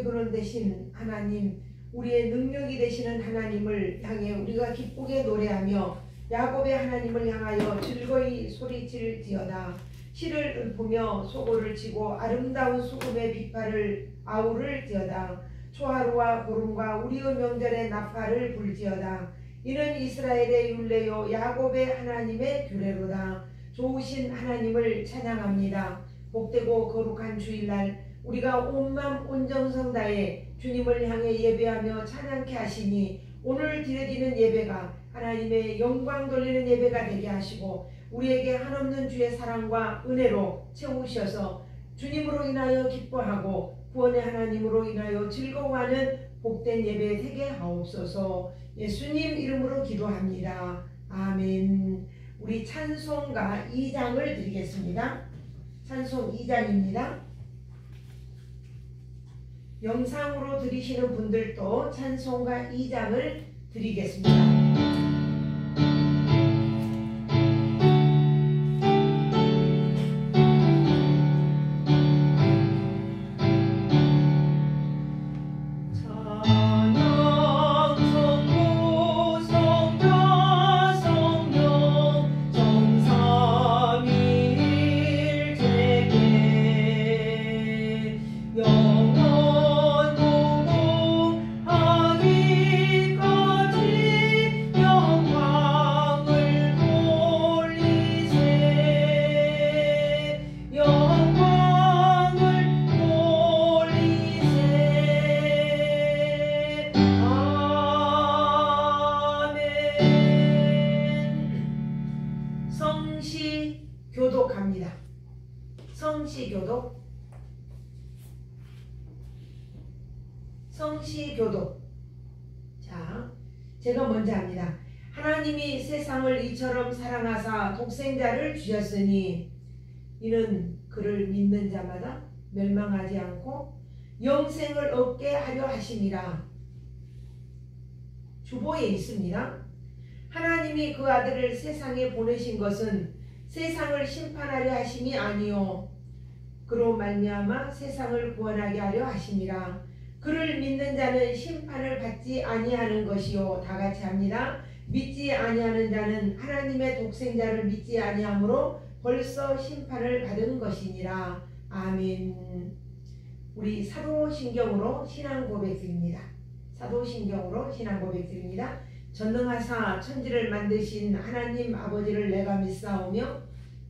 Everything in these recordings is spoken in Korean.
근원 되신 하나님, 우리의 능력이 되시는 하나님을 향해 우리가 기쁘게 노래하며 야곱의 하나님을 향하여 즐거이 소리칠지어다. 실을 읊으며 소고를 치고 아름다운 수금의 비파를 아우를지어다. 초하루와 보름과 우리의 명절에 나팔을 불지어다. 이는 이스라엘의 율례요 야곱의 하나님의 규례로다. 좋으신 하나님을 찬양합니다. 복되고 거룩한 주일날 우리가 온맘 온정성 다해 주님을 향해 예배하며 찬양케 하시니 오늘 드려지는 예배가 하나님의 영광 돌리는 예배가 되게 하시고 우리에게 한없는 주의 사랑과 은혜로 채우셔서 주님으로 인하여 기뻐하고 구원의 하나님으로 인하여 즐거워하는 복된 예배 되게 하옵소서. 예수님 이름으로 기도합니다. 아멘. 우리 찬송가 2장을 드리겠습니다. 찬송 2장입니다. 영상으로 들으시는 분들도 찬송가 2장을 드리겠습니다. 교독합니다. 성시교독. 성시교독. 자, 제가 먼저 합니다. 하나님이 세상을 이처럼 사랑하사 독생자를 주셨으니 이는 그를 믿는 자마다 멸망하지 않고 영생을 얻게 하려 하심이라. 주보에 있습니다. 하나님이 그 아들을 세상에 보내신 것은 세상을 심판하려 하심이 아니요 그로 말미암아 세상을 구원하게 하려 하심이라. 그를 믿는 자는 심판을 받지 아니하는 것이요. 다 같이 합니다. 믿지 아니하는 자는 하나님의 독생자를 믿지 아니하므로 벌써 심판을 받은 것이니라. 아멘. 우리 사도신경으로 신앙 고백드립니다. 사도신경으로 신앙 고백드립니다. 전능하사 천지를 만드신 하나님 아버지를 내가 믿사오며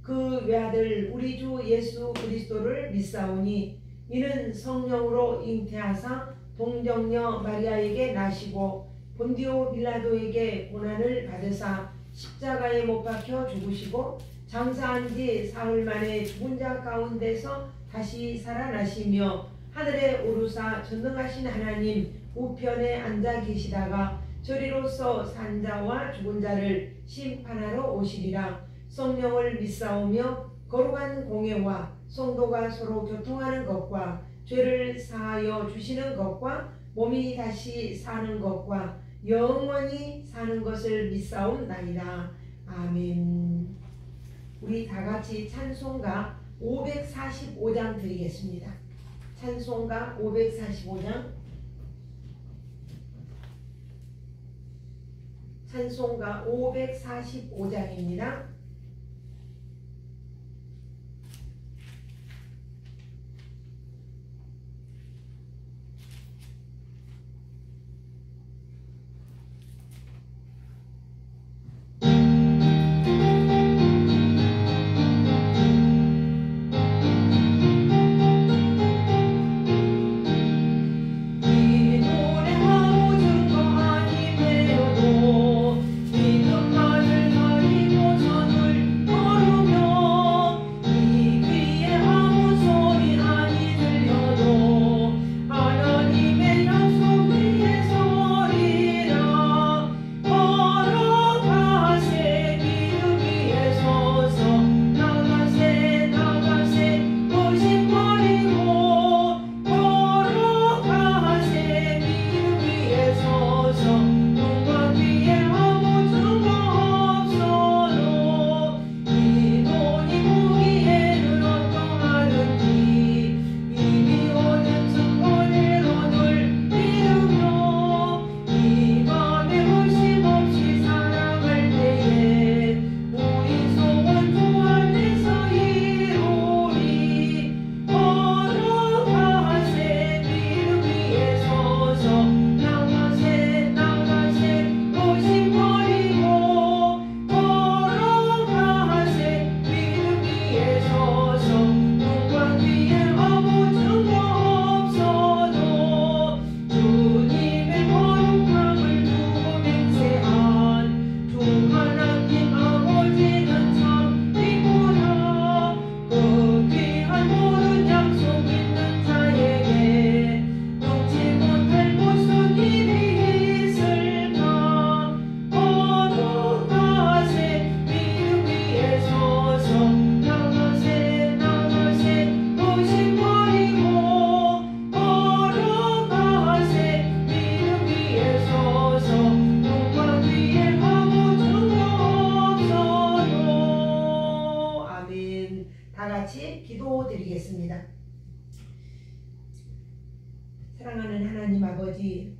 그 외아들 우리 주 예수 그리스도를 믿사오니 이는 성령으로 잉태하사 동정녀 마리아에게 나시고 본디오 빌라도에게 고난을 받으사 십자가에 못 박혀 죽으시고 장사한 지 사흘 만에 죽은 자 가운데서 다시 살아나시며 하늘에 오르사 전능하신 하나님 우편에 앉아 계시다가 저리로서 산 자와 죽은 자를 심판하러 오시리라. 성령을 믿사오며 거룩한 공예와 성도가 서로 교통하는 것과 죄를 사하여 주시는 것과 몸이 다시 사는 것과 영원히 사는 것을 믿사옵나이다. 아멘. 우리 다같이 찬송가 545장 드리겠습니다. 찬송가 545장. 찬송가 545장입니다. 믿음만을 가지고 선 같이 기도드리겠습니다. 사랑하는 하나님 아버지,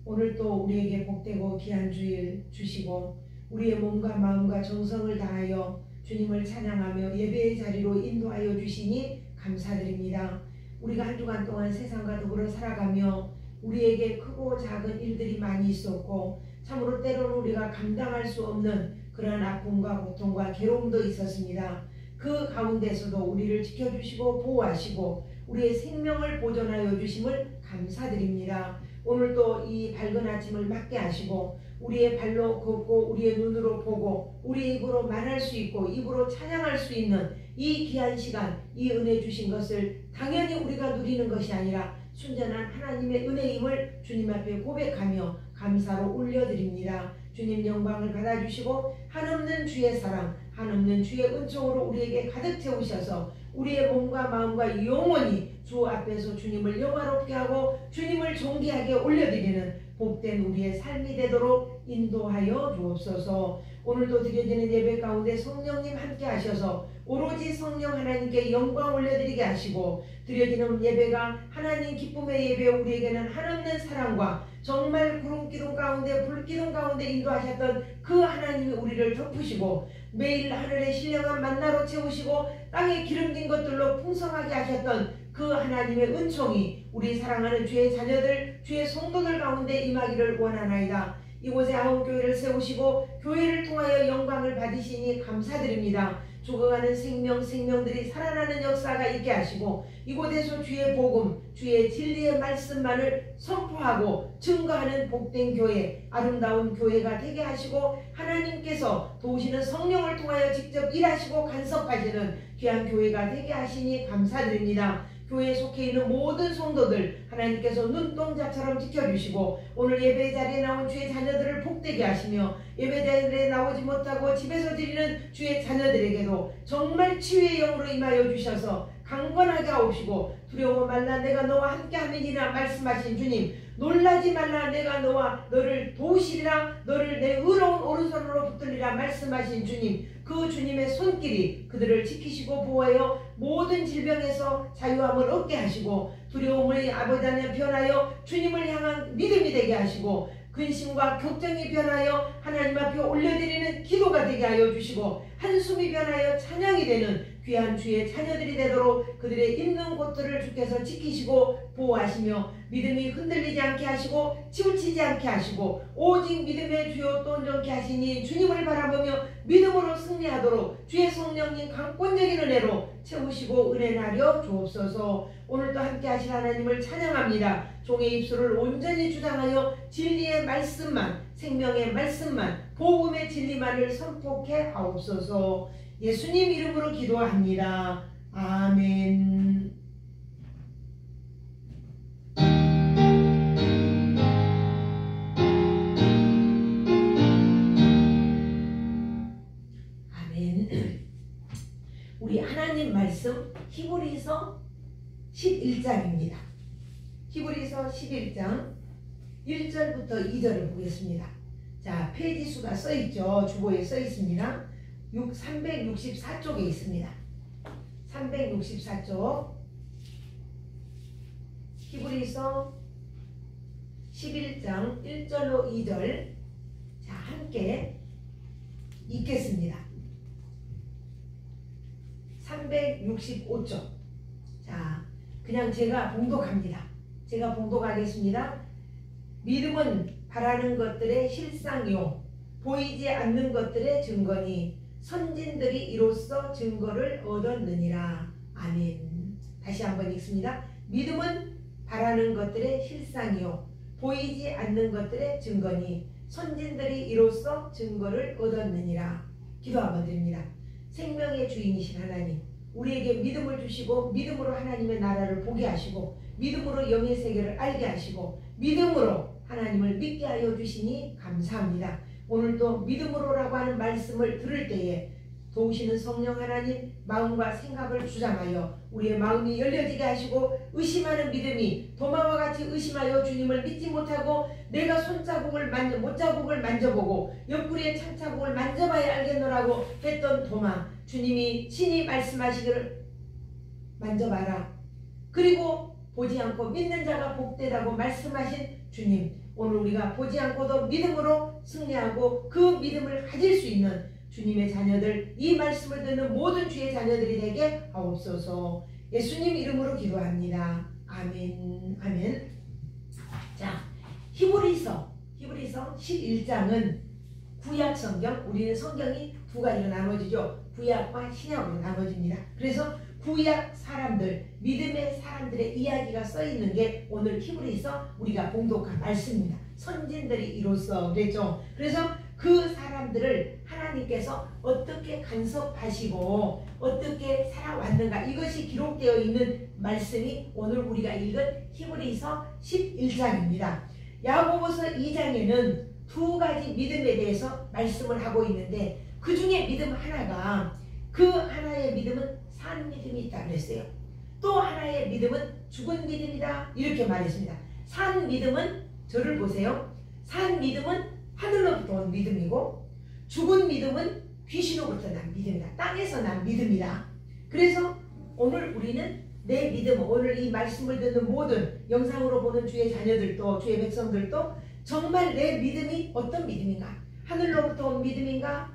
오늘도 우리에게 복되고 귀한 주일 주시고 우리의 몸과 마음과 정성을 다하여 주님을 찬양하며 예배의 자리로 인도하여 주시니 감사드립니다. 우리가 한 주간 동안 세상과 더불어 살아가며 우리에게 크고 작은 일들이 많이 있었고 참으로 때로는 우리가 감당할 수 없는 그러한 아픔과 고통과 괴로움도 있었습니다. 그 가운데서도 우리를 지켜주시고 보호하시고 우리의 생명을 보존하여 주심을 감사드립니다. 오늘도 이 밝은 아침을 맞게 하시고 우리의 발로 걷고 우리의 눈으로 보고 우리의 입으로 말할 수 있고 입으로 찬양할 수 있는 이 귀한 시간, 이 은혜 주신 것을 당연히 우리가 누리는 것이 아니라 순전한 하나님의 은혜임을 주님 앞에 고백하며 감사로 올려드립니다. 주님 영광을 받아주시고 한없는 주의 사랑, 한없는 주의 은총으로 우리에게 가득 채우셔서 우리의 몸과 마음과 영원히 주 앞에서 주님을 영화롭게 하고 주님을 존귀하게 올려드리는 복된 우리의 삶이 되도록 인도하여 주옵소서. 오늘도 드려지는 예배 가운데 성령님 함께 하셔서 오로지 성령 하나님께 영광 올려드리게 하시고 드려지는 예배가 하나님 기쁨의 예배, 우리에게는 한없는 사랑과 정말 구름기둥 가운데 불기둥 가운데 인도하셨던 그 하나님이 우리를 덮으시고 매일 하늘의 신령한 만나로 채우시고 땅에 기름진 것들로 풍성하게 하셨던 그 하나님의 은총이 우리 사랑하는 주의 자녀들, 주의 성도들 가운데 임하기를 원하나이다. 이곳에 아홉교회를 세우시고 교회를 통하여 영광을 받으시니 감사드립니다. 죽어가는 생명들이 살아나는 역사가 있게 하시고 이곳에서 주의 복음, 주의 진리의 말씀만을 선포하고 증거하는 복된 교회, 아름다운 교회가 되게 하시고 하나님께서 도우시는 성령을 통하여 직접 일하시고 간섭하시는 귀한 교회가 되게 하시니 감사드립니다. 교회에 속해 있는 모든 성도들 하나님께서 눈동자처럼 지켜주시고 오늘 예배 자리에 나온 주의 자녀들을 복되게 하시며 예배 자리에 나오지 못하고 집에서 드리는 주의 자녀들에게도 정말 치유의 영으로 임하여 주셔서 강건하게 하옵시고 두려워 말라 내가 너와 함께함이니라 말씀하신 주님, 놀라지 말라 내가 너를 도우시리라, 너를 내 의로운 오른손으로 붙들리라 말씀하신 주님, 그 주님의 손길이 그들을 지키시고 보호하여 모든 질병에서 자유함을 얻게 하시고 두려움을 아버지 하나님 변하여 주님을 향한 믿음이 되게 하시고 근심과 걱정이 변하여 하나님 앞에 올려드리는 기도가 되게 하여 주시고 한숨이 변하여 찬양이 되는 귀한 주의 자녀들이 되도록 그들의 있는 곳들을 주께서 지키시고 보호하시며 믿음이 흔들리지 않게 하시고 치우치지 않게 하시고 오직 믿음의 주요 또 온전케 하시니 주님을 바라보며 믿음으로 승리하도록 주의 성령님 강권적인 은혜로 채우시고 은혜나려 주옵소서. 오늘도 함께 하실 하나님을 찬양합니다. 종의 입술을 온전히 주장하여 진리의 말씀만, 생명의 말씀만, 복음의 진리만을 선포케 하옵소서. 예수님 이름으로 기도합니다. 아멘. 아멘. 우리 하나님 말씀 히브리서 11장입니다. 히브리서 11장 1절부터 2절을 보겠습니다. 자, 페이지 수가 써있죠. 주보에 써있습니다. 364쪽에 있습니다. 364쪽 히브리서 11장 1절로 2절 자 함께 읽겠습니다. 365쪽 자 그냥 제가 봉독합니다. 제가 봉독하겠습니다. 믿음은 바라는 것들의 실상이요 보이지 않는 것들의 증거니 선진들이 이로써 증거를 얻었느니라. 아멘. 다시 한번 읽습니다. 믿음은 바라는 것들의 실상이요 보이지 않는 것들의 증거니 선진들이 이로써 증거를 얻었느니라. 기도 한번 드립니다. 생명의 주인이신 하나님, 우리에게 믿음을 주시고 믿음으로 하나님의 나라를 보게 하시고 믿음으로 영의 세계를 알게 하시고 믿음으로 하나님을 믿게 하여 주시니 감사합니다. 오늘도 믿음으로라고 하는 말씀을 들을 때에 도우시는 성령 하나님 마음과 생각을 주장하여 우리의 마음이 열려지게 하시고 의심하는 믿음이 도마와 같이 의심하여 주님을 믿지 못하고 내가 못자국을 만져보고 옆구리의 창자국을 만져봐야 알겠노라고 했던 도마, 주님이 친히 말씀하시기를 만져봐라. 그리고 보지 않고 믿는 자가 복되다고 말씀하신 주님, 오늘 우리가 보지 않고도 믿음으로 승리하고 그 믿음을 가질 수 있는 주님의 자녀들, 이 말씀을 듣는 모든 주의 자녀들이 되게 하옵소서. 예수님 이름으로 기도합니다. 아멘. 아멘. 자, 히브리서 11장은 구약 성경, 우리는 성경이 두 가지로 나눠지죠. 구약과 신약으로 나눠집니다. 그래서 구약 사람들, 믿음의 사람들의 이야기가 써있는 게 오늘 히브리서 우리가 공독한 말씀입니다. 선진들이 이로써 그랬죠. 그래서 그 사람들을 하나님께서 어떻게 간섭하시고 어떻게 살아왔는가, 이것이 기록되어 있는 말씀이 오늘 우리가 읽은 히브리서 11장입니다. 야고보서 2장에는 두 가지 믿음에 대해서 말씀을 하고 있는데, 그 중에 믿음 하나가, 그 하나의 믿음은 산 믿음이 있다 그랬어요. 또 하나의 믿음은 죽은 믿음이다 이렇게 말했습니다. 산 믿음은, 저를 보세요. 산 믿음은 하늘로부터 온 믿음이고, 죽은 믿음은 귀신으로부터 난 믿음이다. 땅에서 난 믿음이다. 그래서 오늘 우리는 내 믿음, 오늘 이 말씀을 듣는 모든 영상으로 보는 주의 자녀들도, 주의 백성들도 정말 내 믿음이 어떤 믿음인가? 하늘로부터 온 믿음인가?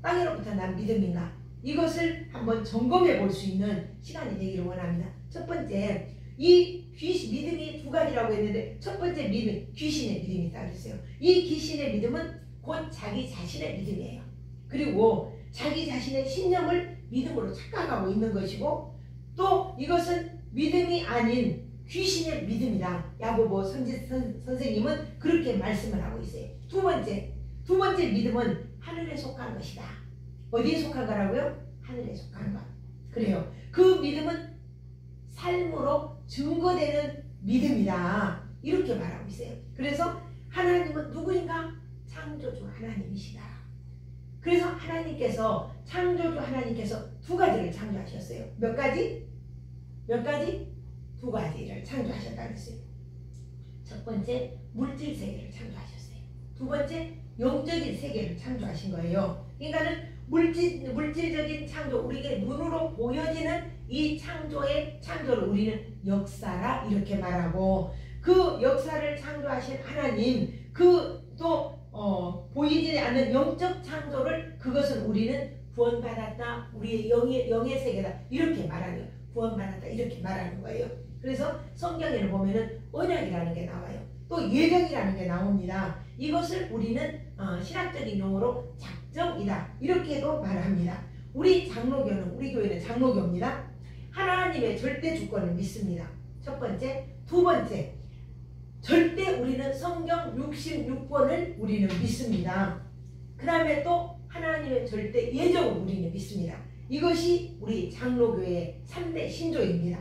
땅으로부터 난 믿음인가? 이것을 한번 점검해 볼 수 있는 시간이 되기를 원합니다. 첫 번째, 이 믿음이 두 가지라고 했는데, 첫 번째 믿음, 귀신의 믿음이 있다고 했어요. 이 귀신의 믿음은 곧 자기 자신의 믿음이에요. 그리고 자기 자신의 신념을 믿음으로 착각하고 있는 것이고, 또 이것은 믿음이 아닌 귀신의 믿음이다. 야고보 선생님은 그렇게 말씀을 하고 있어요. 두 번째 믿음은 하늘에 속한 것이다. 어디에 속한 거라고요? 하늘에 속한 것. 그래요. 그 믿음은 삶으로 증거되는 믿음이다. 이렇게 말하고 있어요. 그래서 하나님은 누구인가? 창조주 하나님이시다. 그래서 하나님께서, 창조주 하나님께서 두 가지를 창조하셨어요. 몇 가지? 두 가지를 창조하셨다고 했어요. 첫 번째, 물질 세계를 창조하셨어요. 두 번째, 영적인 세계를 창조하신 거예요. 그러니까는 물질적인 창조, 우리에게 눈으로 보여지는 이 창조를 우리는 역사라 이렇게 말하고, 그 역사를 창조하신 하나님, 그 또 보이지 않는 영적 창조를, 그것은 우리는 구원받았다, 우리의 영의 세계다 이렇게 말하는 거예요. 구원받았다 이렇게 말하는 거예요. 그래서 성경에는 보면은 언약이라는 게 나와요. 또 예정이라는 게 나옵니다. 이것을 우리는 신학적인 용어로 작정이다 이렇게도 말합니다. 우리 교회는 장로교입니다. 하나님의 절대 주권을 믿습니다. 첫 번째. 두 번째, 절대 우리는 성경 66권을 우리는 믿습니다. 그 다음에 또 하나님의 절대 예정을 우리는 믿습니다. 이것이 우리 장로교회의 3대 신조입니다.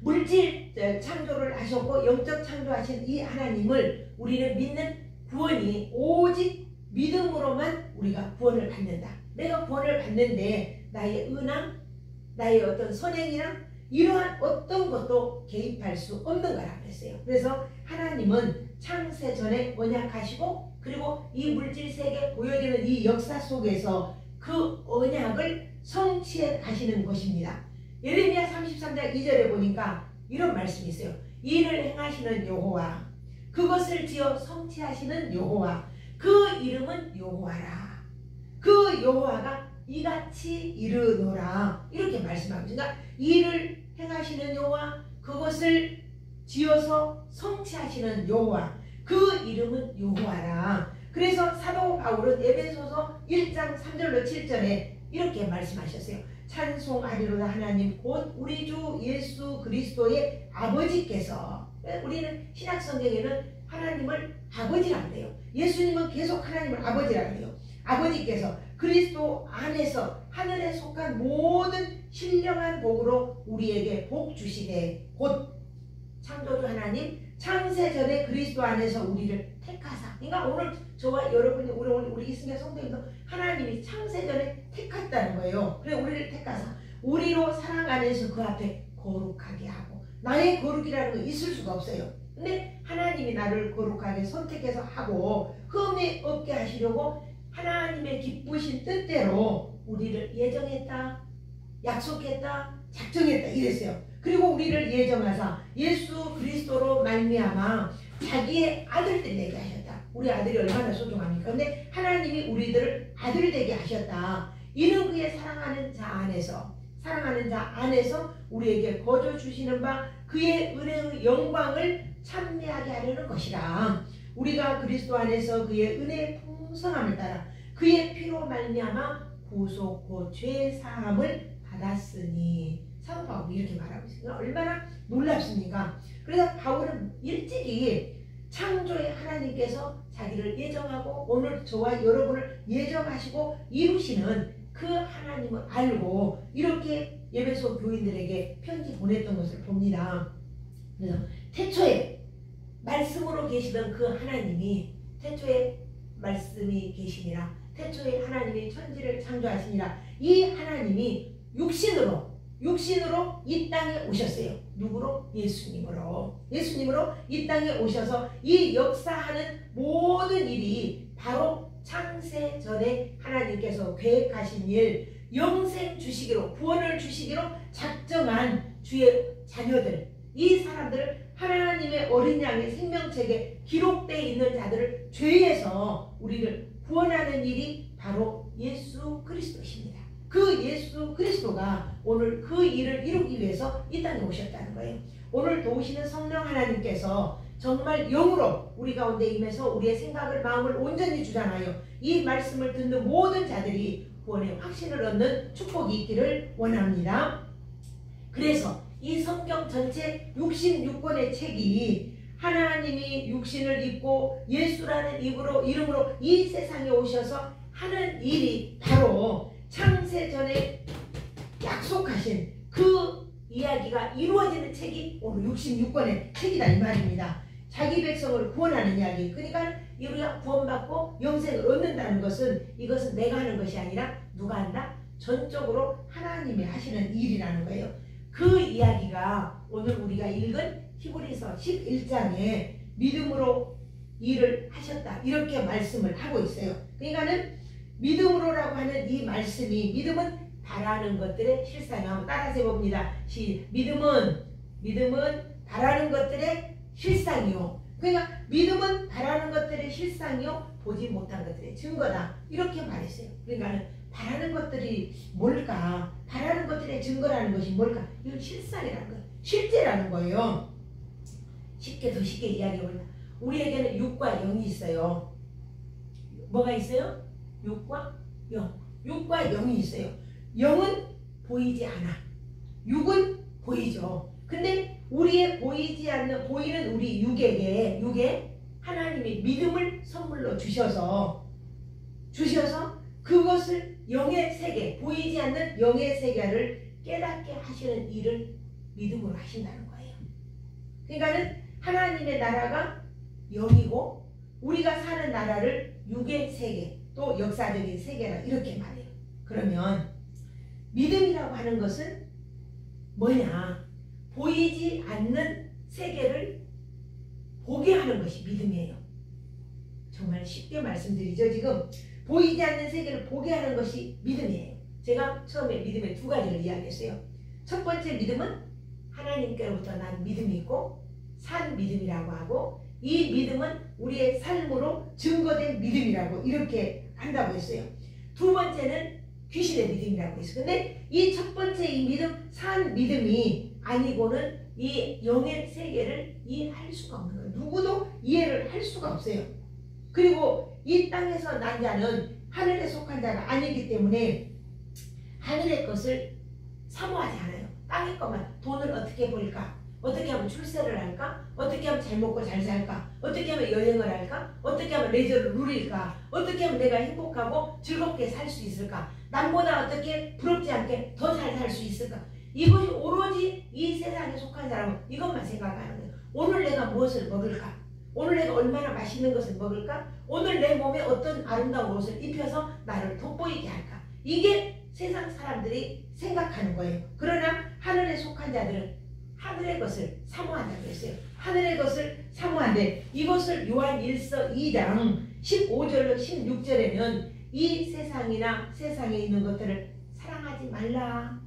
물질 창조를 하셨고 영적 창조하신 이 하나님을 우리는 믿는 구원이 오직 믿음으로만 우리가 구원을 받는다. 내가 구원을 받는데 나의 은함, 나의 어떤 선행이나 이러한 어떤 것도 개입할 수 없는 거라고 했어요. 그래서 하나님은 창세 전에 언약하시고, 그리고 이 물질 세계에 보여지는 이 역사 속에서 그 언약을 성취해 가시는 것입니다. 예레미야 33장 2절에 보니까 이런 말씀이 있어요. 이를 행하시는 여호와, 그것을 지어 성취하시는 여호와, 그 이름은 여호와라. 그 여호와가 이같이 이르노라 이렇게 말씀하고 있습니다. 이를 행하시는 여호와, 그것을 지어서 성취하시는 여호와, 그 이름은 여호와라. 그래서 사도 바울은 에베소서 1장 3절로 7절에 이렇게 말씀하셨어요. 찬송하리로다 하나님 곧 우리 주 예수 그리스도의 아버지께서, 우리는 신약 성경에는 하나님을 아버지라고 그래요. 예수님은 계속 하나님을 아버지라고 그래요. 아버지께서 그리스도 안에서 하늘에 속한 모든 신령한 복으로 우리에게 복 주시되, 곧 창조주 하나님 창세 전에 그리스도 안에서 우리를 택하사. 그러니까 오늘 저와 여러분이, 우리 이승의 성도님도 하나님이 창세 전에 택했다는 거예요. 그래 우리를 택하사 우리로 사랑 안에서 그 앞에 거룩하게 하고. 나의 거룩이라는 거 있을 수가 없어요. 근데 하나님이 나를 거룩하게 선택해서 하고 흠이 없게 하시려고 하나님의 기쁘신 뜻대로 우리를 예정했다. 약속했다, 작정했다 이랬어요. 그리고 우리를 예정하사 예수 그리스도로 말미암아 자기의 아들 되게 하셨다. 우리 아들이 얼마나 소중합니까? 근데 하나님이 우리들을 아들 되게 하셨다. 이는 그의 사랑하는 자 안에서 우리에게 거저 주시는 바 그의 은혜의 영광을 찬미하게 하려는 것이라. 우리가 그리스도 안에서 그의 은혜의 풍성함을 따라 그의 피로 말미암아 구속 곧 죄 사함을 받았으니. 사도 바울이 이렇게 말하고 있습니다. 얼마나 놀랍습니까? 그래서 바울은 일찍이 창조의 하나님께서 자기를 예정하고 오늘 저와 여러분을 예정하시고 이루시는 그 하나님을 알고 이렇게 에베소 교인들에게 편지 보냈던 것을 봅니다. 그래서 태초에 말씀으로 계시던 그 하나님이 태초에 말씀이 계시니라. 태초에 하나님이 천지를 창조하시니라. 이 하나님이 육신으로 이 땅에 오셨어요. 누구로? 예수님으로 이 땅에 오셔서 이 역사하는 모든 일이 바로 창세 전에 하나님께서 계획하신 일, 영생 주시기로, 구원을 주시기로 작정한 주의 자녀들, 이 사람들을 하나님의 어린 양의 생명책에 기록되어 있는 자들을 죄에서 우리를 구원하는 일이 바로 예수 그리스도십니다. 그 예수 그리스도가 오늘 그 일을 이루기 위해서 이 땅에 오셨다는 거예요. 오늘 도우시는 성령 하나님께서 정말 영으로 우리 가운데 임해서 우리의 생각을 마음을 온전히 주장하여 이 말씀을 듣는 모든 자들이 구원의 확신을 얻는 축복이 있기를 원합니다. 그래서 이 성경 전체 66권의 책이 하나님이 육신을 입고 예수라는 이름으로 이 세상에 오셔서 하는 일이 바로 창세전에 약속하신 그 이야기가 이루어지는 책이 오늘 66권의 책이다 이 말입니다. 자기 백성을 구원하는 이야기. 그러니까 우리가 구원받고 영생을 얻는다는 것은 이것은 내가 하는 것이 아니라 누가 한다? 전적으로 하나님이 하시는 일이라는 거예요. 그 이야기가 오늘 우리가 읽은 히브리서 11장에 믿음으로 일을 하셨다 이렇게 말씀을 하고 있어요. 그러니까는 믿음으로라고 하는 이 말씀이, 믿음은 바라는 것들의 실상이요. 한번 따라서 해봅니다. 믿음은 바라는 것들의 실상이요. 그러니까 믿음은 바라는 것들의 실상이요, 보지 못한 것들의 증거다 이렇게 말했어요. 그러니까 바라는 것들이 뭘까? 바라는 것들의 증거라는 것이 뭘까? 이건 실상이라는 거예요. 실제라는 거예요. 더 쉽게 이야기해보면 우리에게는 육과 영이 있어요. 뭐가 있어요? 육과 영. 육과 영이 있어요. 영은 보이지 않아. 육은 보이죠. 근데 우리의 보이는 우리 육에 하나님이 믿음을 선물로 주셔서 그것을 영의 세계, 보이지 않는 영의 세계를 깨닫게 하시는 일을 믿음으로 하신다는 거예요. 그러니까는 하나님의 나라가 영이고 우리가 사는 나라를 육의 세계, 또 역사적인 세계라 이렇게 말해요. 그러면 믿음이라고 하는 것은 뭐냐? 보이지 않는 세계를 보게 하는 것이 믿음이에요. 정말 쉽게 말씀드리죠. 지금 보이지 않는 세계를 보게 하는 것이 믿음이에요. 제가 처음에 믿음의 두 가지를 이야기했어요. 첫 번째 믿음은 하나님께로부터 난 믿음이 있고 산 믿음이라고 하고, 이 믿음은 우리의 삶으로 증거된 믿음이라고 이렇게 한다고 했어요. 두 번째는 귀신의 믿음이라고 했어요. 근데 이 첫 번째 이 믿음, 산 믿음이 아니고는 이 영의 세계를 이해할 수가 없는 거예요. 누구도 이해를 할 수가 없어요. 그리고 이 땅에서 난 자는 하늘에 속한 자가 아니기 때문에 하늘의 것을 사모하지 않아요. 땅의 것만, 돈을 어떻게 벌까? 어떻게 하면 출세를 할까? 어떻게 하면 잘 먹고 잘 살까? 어떻게 하면 여행을 할까? 어떻게 하면 레저를 누릴까? 어떻게 하면 내가 행복하고 즐겁게 살 수 있을까? 남보다 어떻게 부럽지 않게 더 잘 살 수 있을까? 이것이 오로지 이 세상에 속한 사람은 이것만 생각하는 거예요. 오늘 내가 무엇을 먹을까? 오늘 내가 얼마나 맛있는 것을 먹을까? 오늘 내 몸에 어떤 아름다운 옷을 입혀서 나를 돋보이게 할까? 이게 세상 사람들이 생각하는 거예요. 그러나 하늘에 속한 자들은 하늘의 것을 사모한다고 했어요. 하늘의 것을 사모한데, 이것을 요한 1서 2장 15절로 16절에는 이 세상이나 세상에 있는 것들을 사랑하지 말라.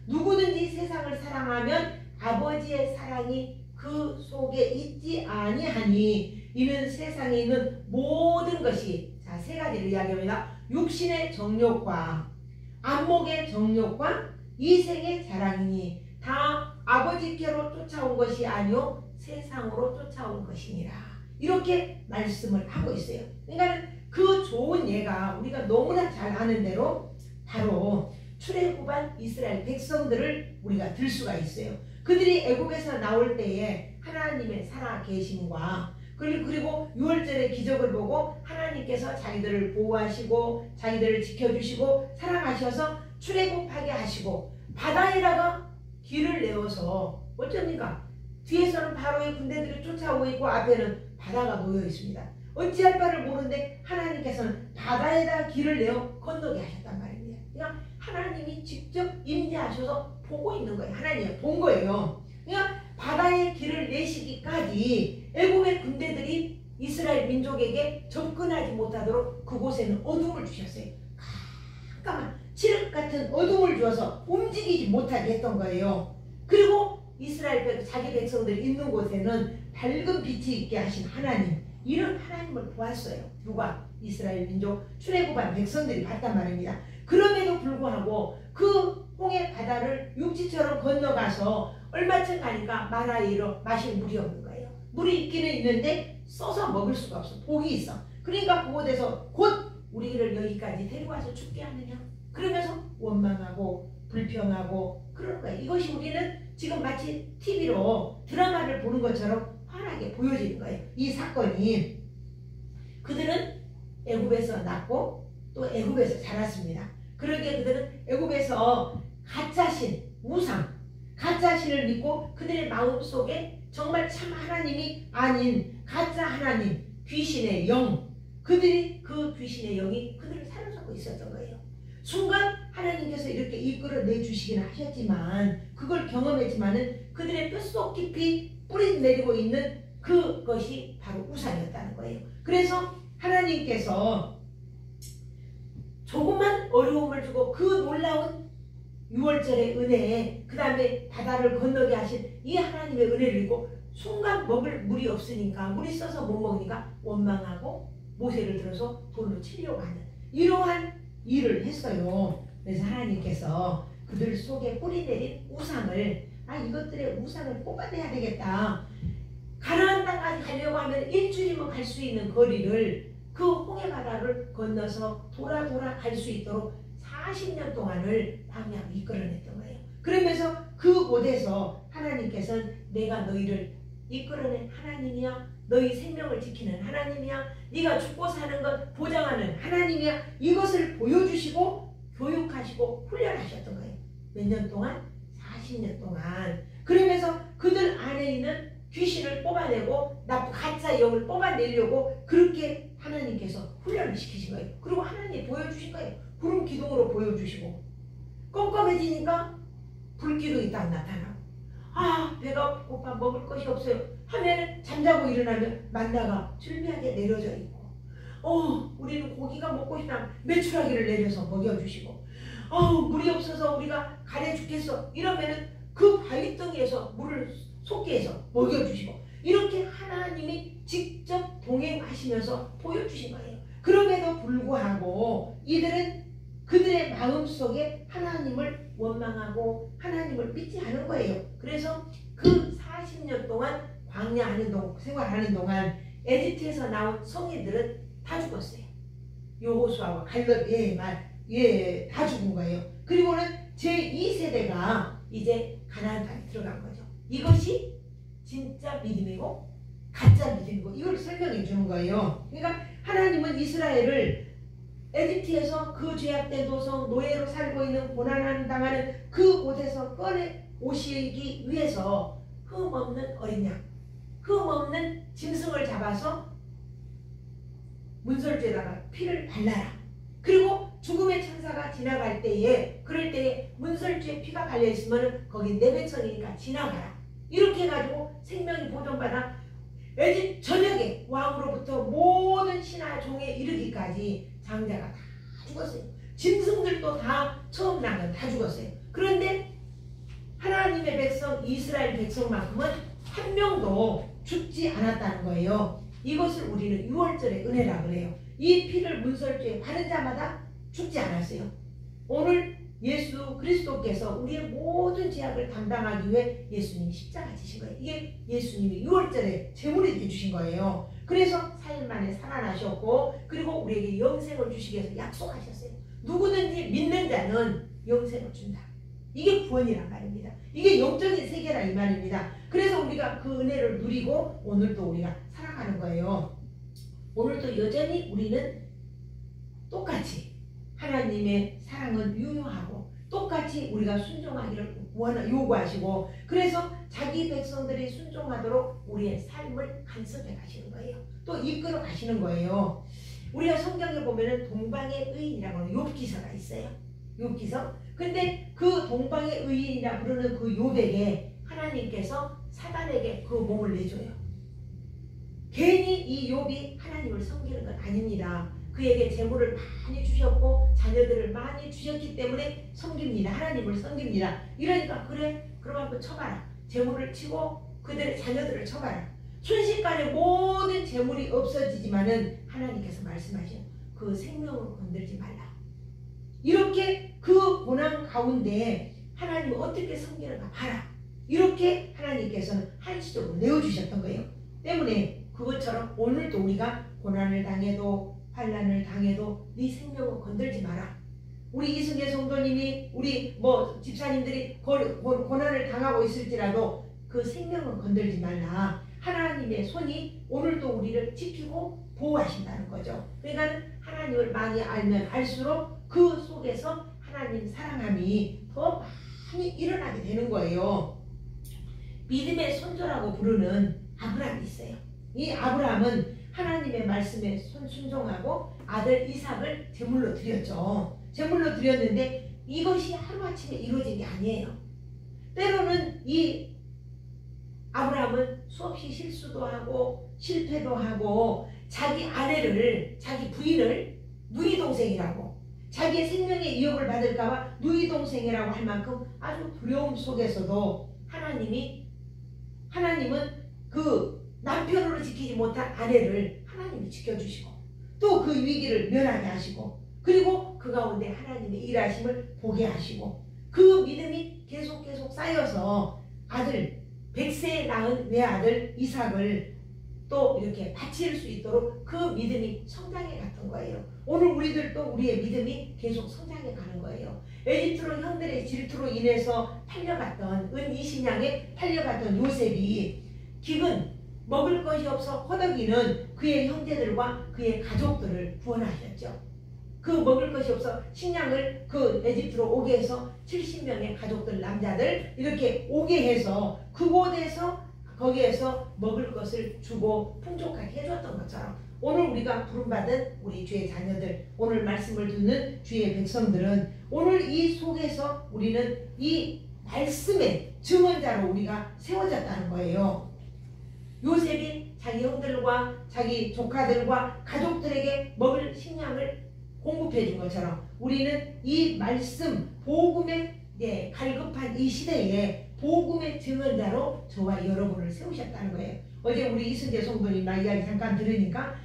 누구든지 세상을 사랑하면 아버지의 사랑이 그 속에 있지 아니하니 이는 세상에 있는 모든 것이 자, 세 가지를 이야기합니다. 육신의 정욕과 안목의 정욕과 이생의 자랑이니 다 아버지께로 쫓아온 것이 아니요 세상으로 쫓아온 것이니라. 이렇게 말씀을 하고 있어요. 그러니까 그 좋은 예가 우리가 너무나 잘 아는 대로 바로 출애굽한 이스라엘 백성들을 우리가 들 수가 있어요. 그들이 애굽에서 나올 때에 하나님의 살아계심과 그리고 유월절의 기적을 보고 하나님께서 자기들을 보호하시고 자기들을 지켜주시고 사랑하셔서 출애굽하게 하시고 바다에다가 길을 내어서 어쩝니까? 뒤에서는 바로의 군대들이 쫓아오고 있고 앞에는 바다가 놓여 있습니다. 어찌할 바를 모르는데 하나님께서는 바다에다 길을 내어 건너게 하셨단 말입니다. 그러니까 하나님이 직접 임재하셔서 보고 있는 거예요. 하나님이 본 거예요. 그러니까 바다에 길을 내시기까지 애굽의 군대들이 이스라엘 민족에게 접근하지 못하도록 그곳에는 어둠을 주셨어요. 깜깜한 칠흑 같은 어둠을 주어서 움직이지 못하게 했던 거예요. 그리고 이스라엘 자기 백성들이 있는 곳에는 밝은 빛이 있게 하신 하나님, 이런 하나님을 보았어요. 누가? 이스라엘 민족 출애굽한 백성들이 봤단 말입니다. 그럼에도 불구하고 그 홍해 바다를 육지처럼 건너가서 얼마쯤 가니까 마라에 이르러 마실 물이 없는 거예요. 물이 있기는 있는데 써서 먹을 수가 없어. 복이 있어. 그러니까 그곳에서 곧 우리를 여기까지 데리고 와서 죽게 하느냐. 그러면서 원망하고 불평하고 그러는 거예요. 이것이 우리는 지금 마치 TV로 드라마를 보는 것처럼 환하게 보여지는 거예요. 이 사건이 그들은 애굽에서 낳고 또 애굽에서 자랐습니다. 그러기에 그들은 애굽에서 가짜신 우상, 가짜신을 믿고 그들의 마음속에 정말 참 하나님이 아닌 가짜 하나님, 귀신의 영, 그들이 그 귀신의 영이 그들을 사로잡고 있었던 거예요. 순간 하나님께서 이렇게 이끌어내 주시긴 하셨지만 그걸 경험했지만은 그들의 뼛속 깊이 뿌리 내리고 있는 그것이 바로 우상이었다는 거예요. 그래서 하나님께서 조금만 어려움을 주고 그 놀라운 유월절의 은혜에 그 다음에 바다를 건너게 하신 이 하나님의 은혜를 입고 순간 먹을 물이 없으니까 물이 써서 못 먹으니까 원망하고 모세를 들어서 돌로 치려고 하는 이러한 일을 했어요. 그래서 하나님께서 그들 속에 뿌리 내린 우상을 이것들의 우상을 뽑아내야 되겠다. 가나안 땅까지 가려고 하면 일주일이면 갈 수 있는 거리를 그 홍해바다를 건너서 돌아 갈 수 있도록 40년 동안을 광야로 이끌어냈던 거예요. 그러면서 그곳에서 하나님께서는 내가 너희를 이끌어낸 하나님이야. 너희 생명을 지키는 하나님이야. 네가 죽고 사는 것 보장하는 하나님이야. 이것을 보여주시고 교육하시고 훈련하셨던 거예요. 몇 년 동안? 40년 동안. 그러면서 그들 안에 있는 귀신을 뽑아내고 가짜 영을 뽑아내려고 그렇게 하나님께서 훈련을 시키신 거예요. 그리고 하나님이 보여주신 거예요. 구름 기둥으로 보여주시고 껌껌해지니까 불기둥이 딱 나타나고 배가 고파 먹을 것이 없어요 하면 잠자고 일어나면 만나가 줄비하게 내려져 있고 우리는 고기가 먹고 싶다 메추라기를 내려서 먹여주시고 물이 없어서 우리가 가래 죽겠어 이러면은 그 바위덩이에서 물을 솟게 해서 먹여주시고 이렇게 하나님이 직접 동행하시면서 보여주신 거예요. 그럼에도 불구하고 이들은 그들의 마음속에 하나님을 원망하고 하나님을 믿지 않은 거예요. 그래서 그 40년 동안 생활하는 동안 에집트에서 나온 성인들은 다 죽었어요. 여호수아와 갈렙 다 죽은 거예요. 그리고는 제2세대가 이제 가나안 땅에 들어간 거죠. 이것이 진짜 믿음이고 가짜 믿음이고 이걸 설명해 주는 거예요. 그러니까 하나님은 이스라엘을 에집트에서 그 죄악된 도성 노예로 살고 있는 고난을 당하는 그 곳에서 꺼내 오시기 위해서 흠없는 어린 양, 흠없는 짐승을 잡아서 문설주에다가 피를 발라라. 그리고 죽음의 천사가 지나갈 때에 그럴 때에 문설주에 피가 발려있으면 거기 내 백성이니까 지나가라. 이렇게 해가지고 생명이 보존받아 에집트 전역에 왕으로부터 모든 신하 종에 이르기까지 장자가 다 죽었어요. 짐승들도 다 처음 난 건 다 죽었어요. 그런데 하나님의 백성 이스라엘 백성만큼은 한 명도 죽지 않았다는 거예요. 이것을 우리는 6월절의 은혜라 그래요. 이 피를 문설주에 바른 자마다 죽지 않았어요. 오늘 예수 그리스도께서 우리의 모든 죄악을 담당하기 위해 예수님이 십자가 지신 거예요. 이게 예수님이 6월절에 제물이 되주신 거예요. 그래서 4일 만에 살아나셨고 그리고 우리에게 영생을 주시기 위해서 약속하셨어요. 누구든지 믿는 자는 영생을 준다. 이게 구원이란 말입니다. 이게 영적인 세계라 이 말입니다. 그래서 우리가 그 은혜를 누리고 오늘도 우리가 살아가는 거예요. 오늘도 여전히 우리는 똑같이 하나님의 사랑은 유효하고 똑같이 우리가 순종하기를 요구하시고 그래서 자기 백성들이 순종하도록 우리의 삶을 간섭해 가시는 거예요. 또 이끌어 가시는 거예요. 우리가 성경에 보면은 동방의 의인이라고 하는 욥기서가 있어요. 욥기서. 근데 그 동방의 의인이라 부르는 그 욥에게 하나님께서 사단에게 그 몸을 내줘요. 괜히 이 욥이 하나님을 섬기는 건 아닙니다. 그에게 재물을 많이 주셨고 자녀들을 많이 주셨기 때문에 섬깁니다. 하나님을 섬깁니다. 이러니까 그래? 그럼 한번 쳐봐라. 재물을 치고 그들의 자녀들을 쳐봐라. 순식간에 모든 재물이 없어지지만은 하나님께서 말씀하신 그 생명을 건들지 말라. 이렇게 그 고난 가운데 하나님을 어떻게 섬기는가 봐라. 이렇게 하나님께서는 한시적으로 내어주셨던 거예요. 때문에 그것처럼 오늘도 우리가 고난을 당해도 환난을 당해도 네 생명을 건들지 마라. 우리 이승재 성도님이 우리 집사님들이 고난을 당하고 있을지라도 그 생명을 건들지 말라. 하나님의 손이 오늘도 우리를 지키고 보호하신다는 거죠. 그러니까 하나님을 많이 알면 알수록 그 속에서 하나님 사랑함이 더 많이 일어나게 되는 거예요. 믿음의 손자라고 부르는 아브라함이 있어요. 이 아브라함은 하나님의 말씀에 순종하고 아들 이삭을 제물로 드렸죠. 제물로 드렸는데 이것이 하루아침에 이루어진 게 아니에요. 때로는 이 아브라함은 수없이 실수도 하고 실패도 하고 자기 아내를 자기 부인을 누이동생이라고 자기의 생명의 위협을 받을까봐 누이동생이라고 할 만큼 아주 두려움 속에서도 하나님은 그 남편으로 지키지 못한 아내를 하나님이 지켜주시고 또 그 위기를 면하게 하시고 그리고 그 가운데 하나님의 일하심을 보게 하시고 그 믿음이 계속 쌓여서 아들 100세에 낳은 외아들 이삭을 또 이렇게 바칠 수 있도록 그 믿음이 성장해 갔던 거예요. 오늘 우리들도 우리의 믿음이 계속 성장해 가는 거예요. 에집트로 형들의 질투로 인해서 팔려갔던 은 20냥에 팔려갔던 요셉이 기근 먹을 것이 없어 허덕이는 그의 형제들과 그의 가족들을 구원하셨죠. 그 먹을 것이 없어 식량을 그 에집트로 오게 해서 70명의 가족들 남자들 이렇게 오게 해서 그곳에서 거기에서 먹을 것을 주고 풍족하게 해줬던 것처럼 오늘 우리가 부름받은 우리 주의 자녀들 오늘 말씀을 듣는 주의 백성들은 오늘 이 속에서 우리는 이 말씀의 증언자로 우리가 세워졌다는 거예요. 요셉이 자기 형들과 자기 조카들과 가족들에게 먹을 식량을 공급해 준 것처럼 우리는 이 말씀 복음의 갈급한 이 시대에 복음의 증언자로 저와 여러분을 세우셨다는 거예요. 어제 우리 이승재 성도님 나 이야기 잠깐 들으니까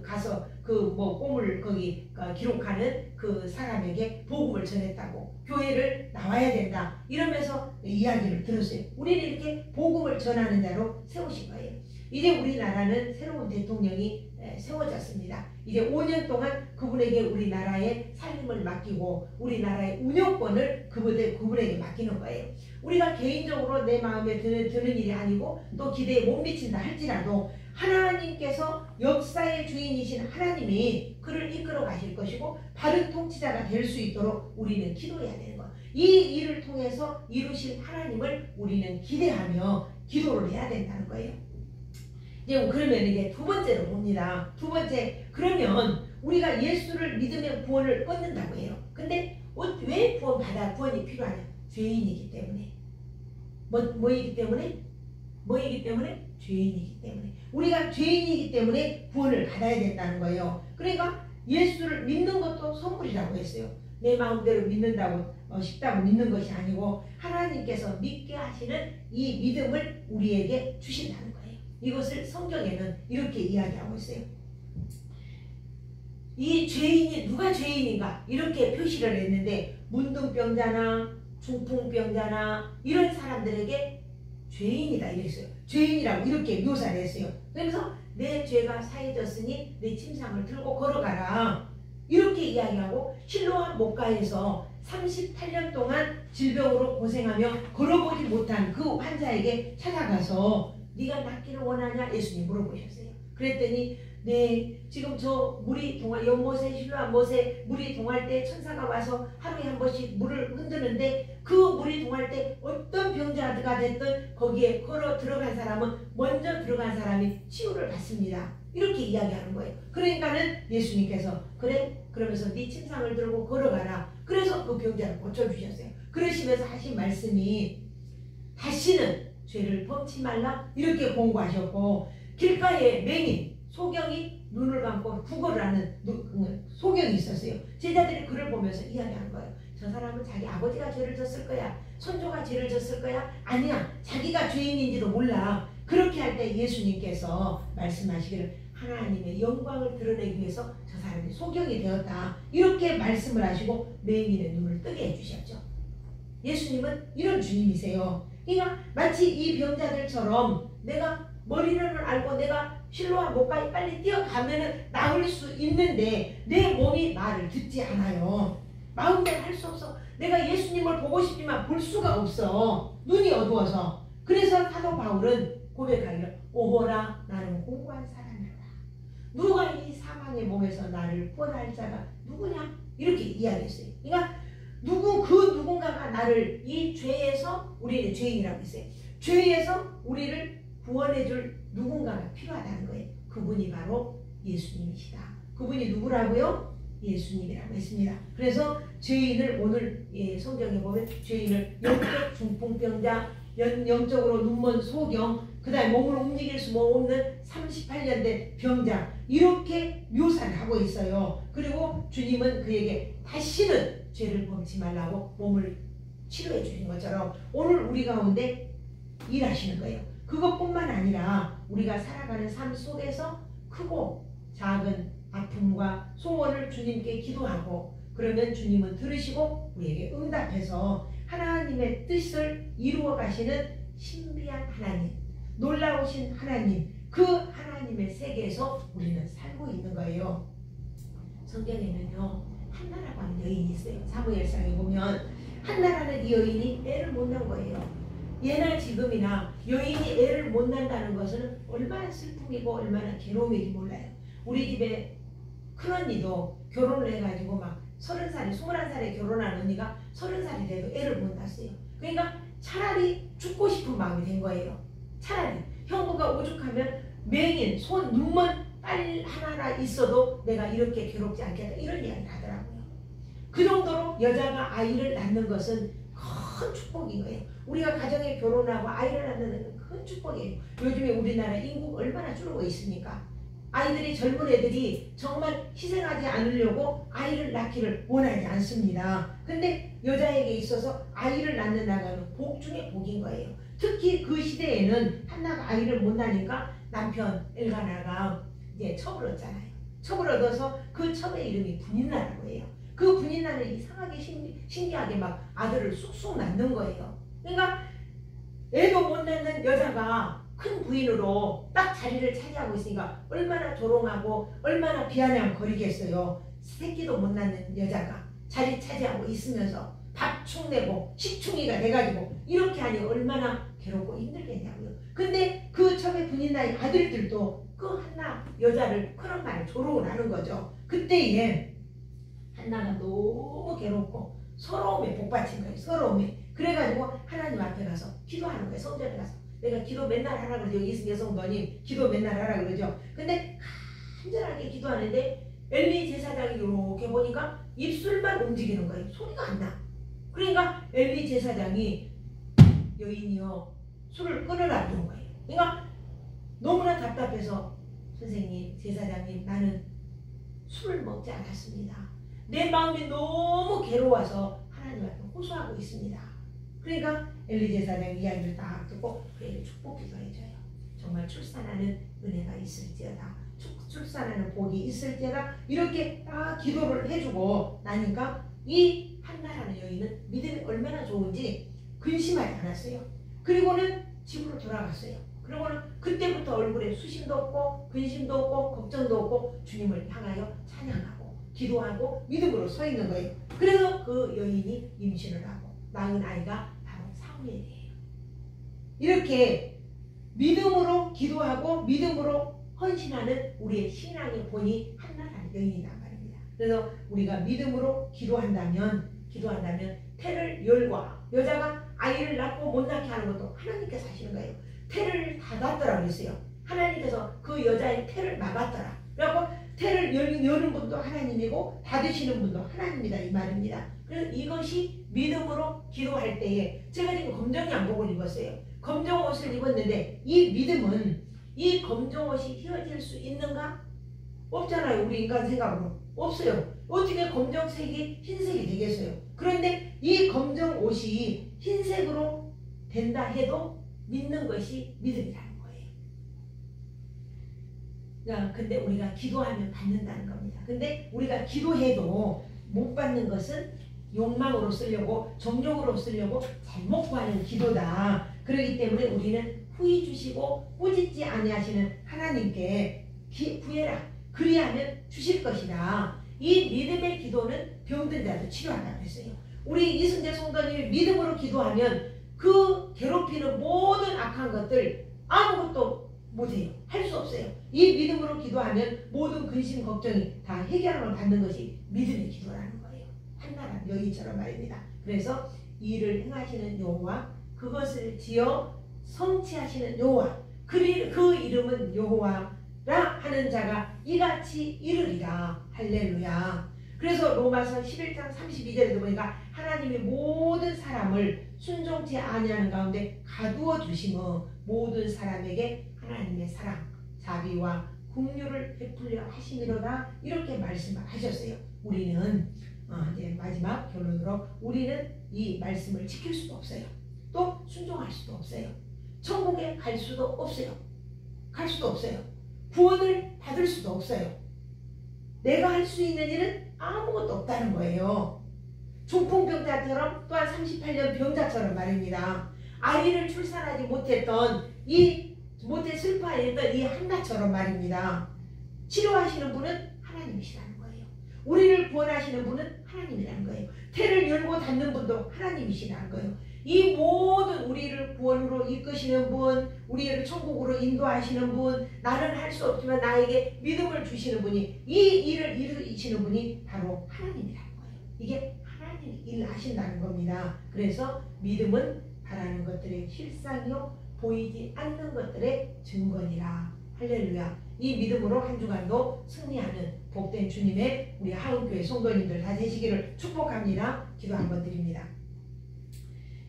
가서 꿈을 거기 기록하는 그 사람에게 복음을 전했다고 교회를 나와야 된다 이러면서 이야기를 들었어요. 우리는 이렇게 복음을 전하는 자로 세우신 거예요. 이제 우리나라는 새로운 대통령이 세워졌습니다. 이제 5년 동안 그분에게 우리나라의 살림을 맡기고 우리나라의 운영권을 그분에게 맡기는 거예요. 우리가 개인적으로 내 마음에 드는 일이 아니고 또 기대에 못 미친다 할지라도 하나님께서 역사의 주인이신 하나님이 그를 이끌어 가실 것이고 바른 통치자가 될 수 있도록 우리는 기도해야 되는 거예요. 이 일을 통해서 이루실 하나님을 우리는 기대하며 기도를 해야 된다는 거예요. 그러면 이제 두 번째로 봅니다. 두 번째, 그러면 우리가 예수를 믿으면 구원을 얻는다고 해요. 근데 왜 구원이 필요하냐? 죄인이기 때문에. 뭐이기 때문에? 죄인이기 때문에. 우리가 죄인이기 때문에 구원을 받아야 된다는 거예요. 그러니까 예수를 믿는 것도 선물이라고 했어요. 내 마음대로 믿는다고 쉽다고 믿는 것이 아니고 하나님께서 믿게 하시는 이 믿음을 우리에게 주신다는 거예요. 이것을 성경에는 이렇게 이야기하고 있어요. 이 죄인이 누가 죄인인가 이렇게 표시를 했는데 문둥병자나 중풍병자나 이런 사람들에게 죄인이다 이랬어요. 죄인이라고 이렇게 묘사를 했어요. 그래서 내 죄가 사해졌으니 내 침상을 들고 걸어가라 이렇게 이야기하고 실로암 목가에서 38년 동안 질병으로 고생하며 걸어보지 못한 그 환자에게 찾아가서 네가 낫기를 원하냐 예수님 물어보셨어요. 그랬더니 네 지금 저 물이 동할 연못에 실로암 못에 물이 동할 때 천사가 와서 하루에 한 번씩 물을 흔드는데 그 물이 동할 때 어떤 병자가 됐든 거기에 걸어 들어간 사람은 먼저 들어간 사람이 치유를 받습니다. 이렇게 이야기하는 거예요. 그러니까는 예수님께서 그래 그러면서 네 침상을 들고 걸어가라. 그래서 그 병자를 고쳐주셨어요. 그러시면서 하신 말씀이 다시는 죄를 범치 말라 이렇게 공고하셨고 길가에 맹인 소경이 눈을 감고 구걸을 하는 소경이 있었어요. 제자들이 그를 보면서 이야기하는 거예요. 저 사람은 자기 아버지가 죄를 졌을 거야. 손조가 죄를 졌을 거야. 아니야. 자기가 죄인인지도 몰라. 그렇게 할 때 예수님께서 말씀하시기를 하나님의 영광을 드러내기 위해서 저 사람이 소경이 되었다. 이렇게 말씀을 하시고 맹인의 눈을 뜨게 해주셨죠. 예수님은 이런 주님이세요. 그러니까 마치 이 병자들처럼 내가 머리를 알고 내가 실로암 목가에 빨리 뛰어가면 나을 수 있는데 내 몸이 말을 듣지 않아요. 마음대로 할 수 없어. 내가 예수님을 보고 싶지만 볼 수가 없어. 눈이 어두워서. 그래서 사도 바울은 고백하기를 오호라 나는 공고한 사람이다. 누가 이 사망의 몸에서 나를 구원할 자가 누구냐? 이렇게 이야기했어요. 그러니까 그 누군가가 나를 이 죄에서 우리는 죄인이라고 했어요. 죄에서 우리를 구원해줄 누군가가 필요하다는 거예요. 그분이 바로 예수님이시다. 그분이 누구라고요? 예수님이라고 했습니다. 그래서 죄인을 오늘 성경에 보면 죄인을 영적 중풍병자, 영적으로 눈먼 소경, 그 다음에 몸을 움직일 수 없는 38년 된 병자 이렇게 묘사를 하고 있어요. 그리고 주님은 그에게 다시는 죄를 범치 말라고 몸을 치료해 주신 것처럼 오늘 우리 가운데 일하시는 거예요. 그것뿐만 아니라 우리가 살아가는 삶 속에서 크고 작은 아픔과 소원을 주님께 기도하고 그러면 주님은 들으시고 우리에게 응답해서 하나님의 뜻을 이루어 가시는 신비한 하나님, 놀라우신 하나님, 그 하나님의 세계에서 우리는 살고 있는 거예요. 성경에는요 한나라고 하는 여인이 있어요. 사무엘상에 보면 한나라는 이 여인이 애를 못 낳은 거예요. 예나 지금이나 여인이 애를 못 낳는다는 것은 얼마나 슬픔이고 얼마나 괴로움인지 몰라요. 우리 집에 큰언니도 결혼을 해가지고 막 30살에 21살에 결혼한 언니가 30살이 돼도 애를 못 낳았어요. 그러니까 차라리 죽고 싶은 마음이 된 거예요. 차라리 형부가 오죽하면 맹인, 손, 눈먼 딸 하나 있어도 내가 이렇게 괴롭지 않겠다 이런 이야기를 하더라고요. 그 정도로 여자가 아이를 낳는 것은 큰 축복인 거예요. 우리가 가정에 결혼하고 아이를 낳는 건 큰 축복이에요. 요즘에 우리나라 인구가 얼마나 줄고 있습니까? 아이들이 젊은 애들이 정말 희생하지 않으려고 아이를 낳기를 원하지 않습니다. 근데 여자에게 있어서 아이를 낳는다는 건 복 중에 복인 거예요. 특히 그 시대에는 한나가 아이를 못 낳으니까 남편 엘가나가 이제 첩을 얻잖아요. 첩을 얻어서 그 첩의 이름이 분인나라고 해요. 그 분인나는 이상하게 신기하게 막 아들을 쑥쑥 낳는 거예요. 그러니까 애도 못 낳는 여자가 큰 부인으로 딱 자리를 차지하고 있으니까 얼마나 조롱하고 얼마나 비아냥거리겠어요. 새끼도 못 낳는 여자가 자리 차지하고 있으면서 밥충 내고 식충이가 돼가지고 이렇게 하니 얼마나 괴롭고 힘들겠냐고요. 근데 그 첩의 분인나의 아들들도 그 한나 여자를 그런 말을 조롱을 하는 거죠. 그때에 한나가 너무 괴롭고 서러움에 복받친 거예요. 서러움에. 그래가지고 하나님 앞에 가서 기도하는 거예요. 성전에 가서. 내가 기도 맨날 하라 그러죠. 여기 있는 여성도님 기도 맨날 하라 그러죠. 근데 간절하게 기도하는데 엘리 제사장이 이렇게 보니까 입술만 움직이는 거예요. 소리가 안 나. 그러니까 엘리 제사장이 여인이요 술을 끊으라 그런 거예요. 그러니까 너무나 답답해서 선생님, 제사장님 나는 술을 먹지 않았습니다. 내 마음이 너무 괴로워서 하나님 앞에 호소하고 있습니다. 그러니까 엘리 제사장 이야기를 딱 듣고 그 애를 축복 기도해줘요. 정말 출산하는 은혜가 있을지어다, 출산하는 복이 있을지어다, 이렇게 딱 기도를 해주고 나니까 이 한나라는 여인은 믿음이 얼마나 좋은지 근심하지 않았어요. 그리고는 집으로 돌아갔어요. 그리고는 그때부터 얼굴에 수심도 없고 근심도 없고 걱정도 없고 주님을 향하여 찬양하고 기도하고 믿음으로 서 있는 거예요. 그래서 그 여인이 임신을 하고 낳은 아이가 바로 사무엘이에요. 이렇게 믿음으로 기도하고 믿음으로 헌신하는 우리의 신앙의 본이 한나라는 여인이란 말입니다. 그래서 우리가 믿음으로 기도한다면 태를 열과 여자가 아이를 낳고 못 낳게 하는 것도 하나님께서 하시는 거예요. 태를 닫았더라 그랬어요. 하나님께서 그 여자의 태를 막았더라. 그래서 태를 여는 분도 하나님이고 닫으시는 분도 하나님이다 이 말입니다. 그래서 이것이 믿음으로 기도할 때에 제가 지금 검정 양복을 입었어요. 검정 옷을 입었는데 이 믿음은 이 검정 옷이 휘어질 수 있는가? 없잖아요. 우리 인간 생각으로. 없어요. 어떻게 검정색이 흰색이 되겠어요? 그런데 이 검정 옷이 흰색으로 된다 해도 믿는 것이 믿음이라는 거예요. 그러니까 근데 우리가 기도하면 받는다는 겁니다. 근데 우리가 기도해도 못 받는 것은 욕망으로 쓰려고 정욕으로 쓰려고 잘못 구하는 기도다. 그렇기 때문에 우리는 후히 주시고 꾸짖지 아니하시는 하나님께 구해라. 그리하면 주실 것이다. 이 믿음의 기도는 병든 자도 치료한다고 했어요. 우리 이순재 성도님이 믿음으로 기도하면 그 괴롭히는 모든 악한 것들 아무것도 못해요. 할 수 없어요. 이 믿음으로 기도하면 모든 근심 걱정이 다 해결을 받는 것이 믿음의 기도라는 거예요. 한나라 여인처럼 말입니다. 그래서 이를 행하시는 여호와, 그것을 지어 성취하시는 여호와, 그 이름은 여호와라 하는 자가 이같이 이르리라. 할렐루야. 그래서 로마서 11장 32절에도 보니까 하나님이 모든 사람을 순종치 아니하는 가운데 가두어 주심어 모든 사람에게 하나님의 사랑, 자비와 긍휼을 베풀려 하심이로다. 이렇게 말씀을 하셨어요. 우리는 이제 마지막 결론으로 우리는 이 말씀을 지킬 수도 없어요. 또 순종할 수도 없어요. 천국에 갈 수도 없어요. 갈 수도 없어요. 구원을 받을 수도 없어요. 내가 할 수 있는 일은 아무것도 없다는 거예요. 중풍병자처럼 또한 38년 병자처럼 말입니다. 아이를 출산하지 못했던 못해 슬퍼했던 이 한나처럼 말입니다. 치료하시는 분은 하나님이시라는 거예요. 우리를 구원하시는 분은 하나님이라는 거예요. 태를 열고 닫는 분도 하나님이시라는 거예요. 이 모든 우리를 구원으로 이끄시는 분, 우리를 천국으로 인도하시는 분, 나는 할 수 없지만 나에게 믿음을 주시는 분이, 이 일을 이루시는 분이 바로 하나님이라는 거예요. 이게 하나님이 일하신다는 겁니다. 그래서 믿음은 바라는 것들의 실상이요 보이지 않는 것들의 증거니라. 할렐루야. 이 믿음으로 한 주간도 승리하는 복된 주님의 우리 하은교회 성도님들 다 되시기를 축복합니다. 기도 한번 드립니다.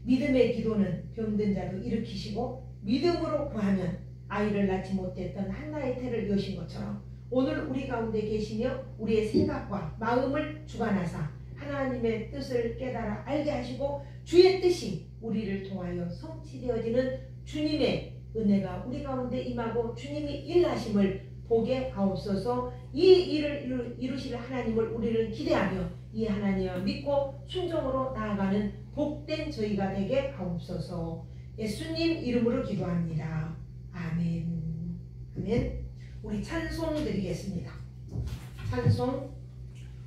믿음의 기도는 병든 자도 일으키시고 믿음으로 구하면 아이를 낳지 못했던 한나의 태를 여신 것처럼 오늘 우리 가운데 계시며 우리의 생각과 마음을 주관하사 하나님의 뜻을 깨달아 알게 하시고 주의 뜻이 우리를 통하여 성취되어지는 주님의 은혜가 우리 가운데 임하고 주님이 일하심을 보게 하옵소서. 이 일을 이루실 하나님을 우리를 기대하며 이 하나님을 믿고 순종으로 나아가는 복된 저희가 되게 하옵소서. 예수님 이름으로 기도합니다. 아멘. 아멘. 우리 찬송 드리겠습니다. 찬송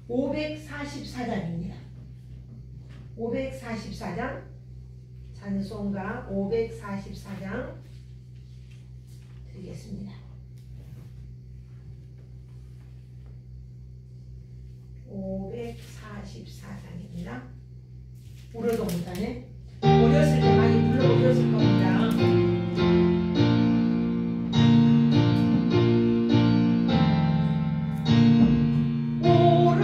544장입니다. 544장 찬송가 544장 드리겠습니다. 544장입니다. 울어도 못하네. 어렸을 때 많이 불러보셨을 겁니다. 오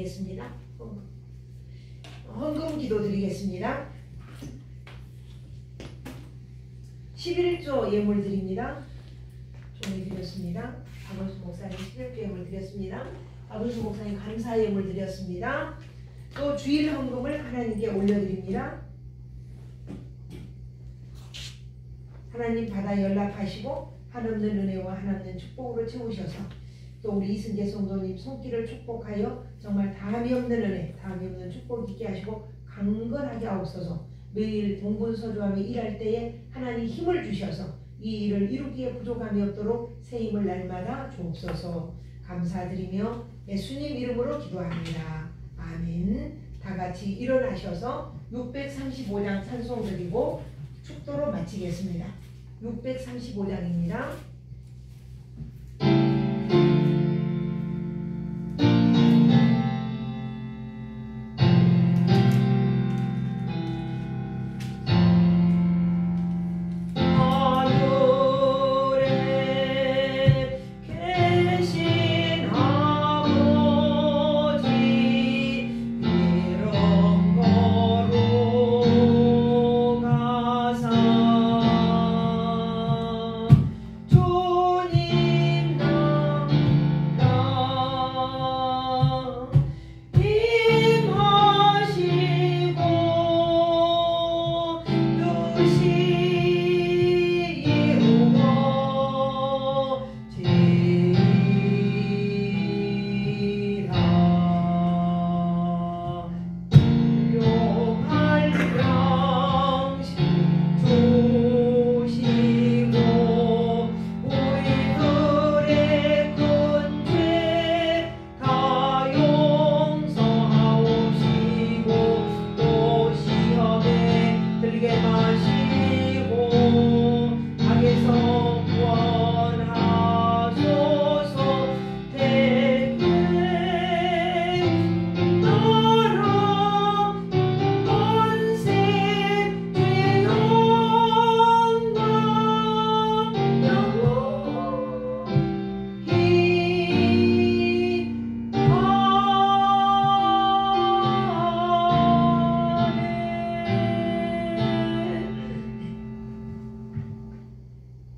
드리겠습니다. 헌금 기도 드리겠습니다. 11조 예물 드립니다. 종이 드렸습니다. 박원수 목사님 11조 예물 드렸습니다. 박원수 목사님 감사 예물 드렸습니다. 또 주일 헌금을 하나님께 올려드립니다. 하나님 받아 연락하시고 한없는 은혜와 한없는 축복으로 채우셔서 또 우리 이승재 성도님 손길을 축복하여 정말 다함이 없는 은혜, 다함이 없는 축복 있게 하시고 강건하게 하옵소서. 매일 동분서주하며 일할 때에 하나님 힘을 주셔서 이 일을 이루기에 부족함이 없도록 새 힘을 날마다 주옵소서. 감사드리며 예수님 이름으로 기도합니다. 아멘. 다 같이 일어나셔서 635장 찬송 드리고 축도로 마치겠습니다. 635장입니다.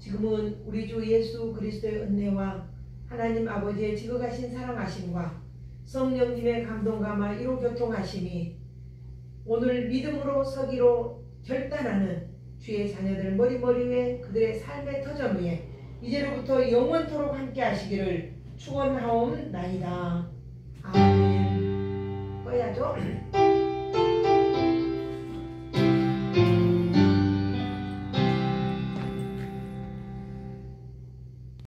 지금은 우리 주 예수 그리스도의 은혜와 하나님 아버지의 지극하신 사랑하심과 성령님의 감동감화 이로 교통하심이 오늘 믿음으로 서기로 결단하는 주의 자녀들 머리 위에 그들의 삶의 터전 위에 이제로부터 영원토록 함께 하시기를 축원하옵나이다. 아멘. 꺼야죠.